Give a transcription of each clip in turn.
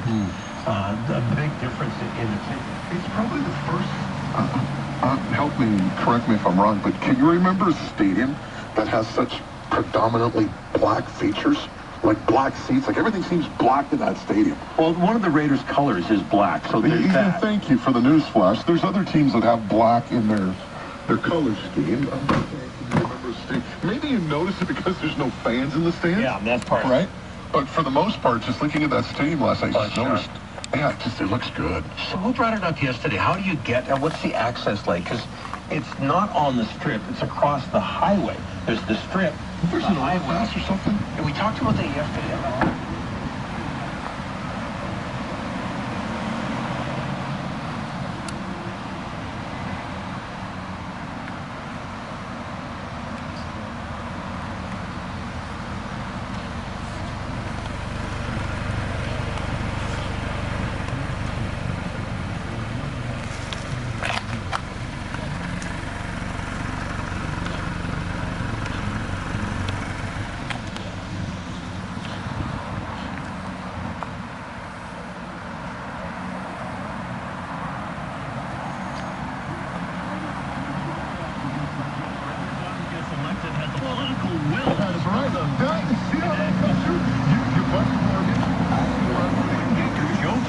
but the big difference in it's probably the first. Help me, correct me if I'm wrong, but can you remember a stadium that has such predominantly black features? Like black seats, like everything seems black in that stadium. Well, one of the Raiders' colors is black, so there's that. Thank you for the news flash. There's other teams that have black in their color scheme. Maybe you notice it because there's no fans in the stands. Yeah, that's part. Right? But for the most part, just looking at that stadium last night, I just noticed, yeah, it looks good. So who brought it up yesterday? How do you get, what's the access like? Because it's not on the strip, it's across the highway. There's the strip, There's an overpass or something? and we talked about that yesterday.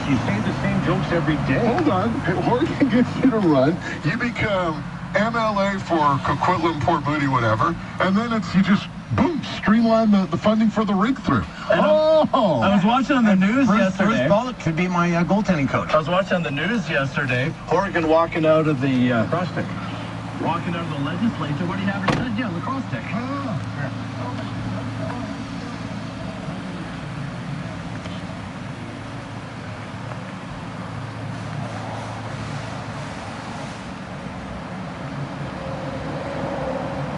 You say the same jokes every day. Hold on. Oregon gets you to run. You become MLA for Coquitlam, Port Moody, whatever. And then you just, boom, streamline the funding for the rig through. I was watching on the news yesterday. Bruce Bullock could be my goaltending coach. I was watching on the news yesterday. Oregon walking out of the cross stick. Walking out of the legislature. What do you have instead? Yeah, lacrosse stick.